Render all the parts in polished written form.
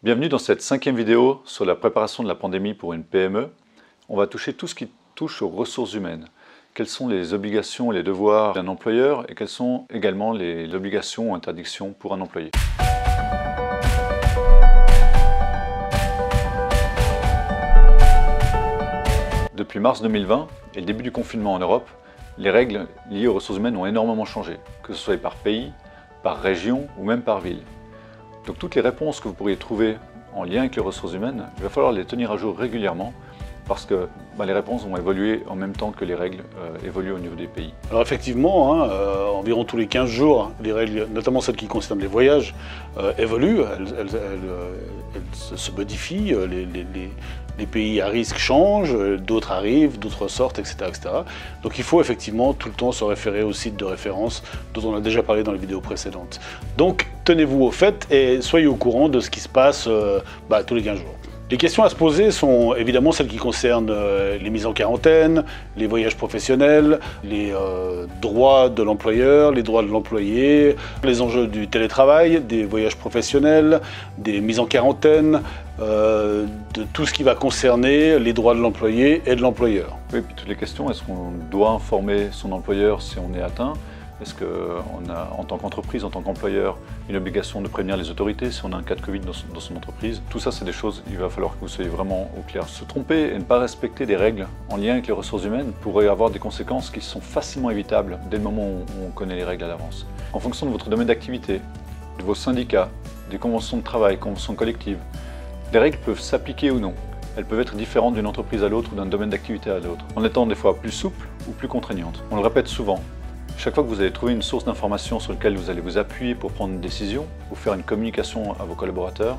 Bienvenue dans cette 5e vidéo sur la préparation de la pandémie pour une PME. On va toucher tout ce qui touche aux ressources humaines. Quelles sont les obligations et les devoirs d'un employeur et quelles sont également les obligations ou interdictions pour un employé. Depuis mars 2020 et le début du confinement en Europe, les règles liées aux ressources humaines ont énormément changé, que ce soit par pays, par région ou même par ville. Donc toutes les réponses que vous pourriez trouver en lien avec les ressources humaines, il va falloir les tenir à jour régulièrement parce que les réponses vont évoluer en même temps que les règles évoluent au niveau des pays. Alors effectivement, environ tous les 15 jours, les règles, notamment celles qui concernent les voyages, évoluent, elles se modifient, les pays à risque changent, d'autres arrivent, d'autres sortent, etc., etc. Donc il faut effectivement tout le temps se référer au site de référence dont on a déjà parlé dans les vidéos précédentes. Donc tenez-vous au fait et soyez au courant de ce qui se passe tous les 15 jours. Les questions à se poser sont évidemment celles qui concernent les mises en quarantaine, les voyages professionnels, les droits de l'employeur, les droits de l'employé, les enjeux du télétravail, des voyages professionnels, des mises en quarantaine, de tout ce qui va concerner les droits de l'employé et de l'employeur. Oui, puis toutes les questions, est-ce qu'on doit informer son employeur si on est atteint ? Est-ce qu'on a, en tant qu'entreprise, en tant qu'employeur, une obligation de prévenir les autorités si on a un cas de Covid dans son entreprise? Tout ça, c'est des choses, il va falloir que vous soyez vraiment au clair. Se tromper et ne pas respecter des règles en lien avec les ressources humaines pourrait avoir des conséquences qui sont facilement évitables dès le moment où on connaît les règles à l'avance. En fonction de votre domaine d'activité, de vos syndicats, des conventions de travail, conventions collectives, les règles peuvent s'appliquer ou non. Elles peuvent être différentes d'une entreprise à l'autre ou d'un domaine d'activité à l'autre, en étant des fois plus souples ou plus contraignantes. On le répète souvent. Chaque fois que vous allez trouver une source d'information sur laquelle vous allez vous appuyer pour prendre une décision ou faire une communication à vos collaborateurs,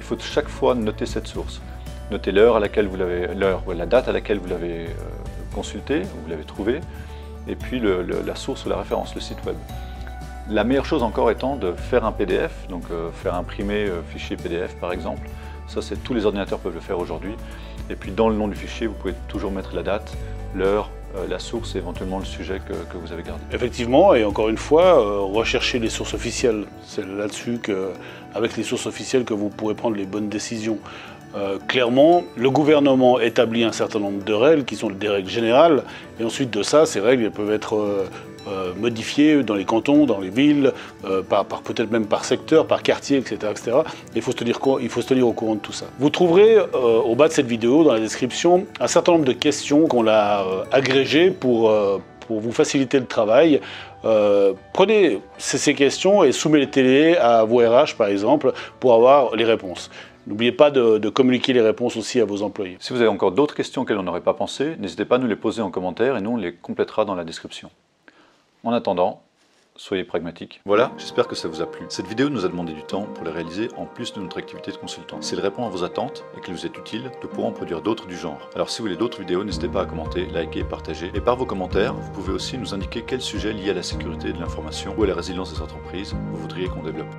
il faut chaque fois noter cette source. Notez l'heure à laquelle vous l'avez, la date à laquelle vous l'avez consulté ou vous l'avez trouvé, et puis la source ou la référence, le site web. La meilleure chose encore étant de faire un PDF, donc faire imprimer fichier PDF par exemple. Ça, tous les ordinateurs peuvent le faire aujourd'hui. Et puis dans le nom du fichier, vous pouvez toujours mettre la date, l'heure, la source et éventuellement le sujet que vous avez gardé. Effectivement, et encore une fois, recherchez les sources officielles. C'est là-dessus qu'avec les sources officielles que vous pourrez prendre les bonnes décisions. Clairement, le gouvernement établit un certain nombre de règles qui sont des règles générales, et ensuite de ça, ces règles peuvent être modifiées dans les cantons, dans les villes, peut-être même par secteur, par quartier, etc. etc. Il faut se tenir au courant de tout ça. Vous trouverez au bas de cette vidéo, dans la description, un certain nombre de questions qu'on a agrégées pour vous faciliter le travail. Prenez ces questions et soumettez-les à vos RH, par exemple, pour avoir les réponses. N'oubliez pas de communiquer les réponses aussi à vos employés. Si vous avez encore d'autres questions auxquelles on n'aurait pas pensé, n'hésitez pas à nous les poser en commentaire et nous on les complétera dans la description. En attendant, soyez pragmatiques. Voilà, j'espère que ça vous a plu. Cette vidéo nous a demandé du temps pour la réaliser en plus de notre activité de consultant. Si elle répond à vos attentes et qu'elle vous est utile, nous pourrons en produire d'autres du genre. Alors si vous voulez d'autres vidéos, n'hésitez pas à commenter, liker, partager. Et par vos commentaires, vous pouvez aussi nous indiquer quel sujet lié à la sécurité de l'information ou à la résilience des entreprises vous voudriez qu'on développe.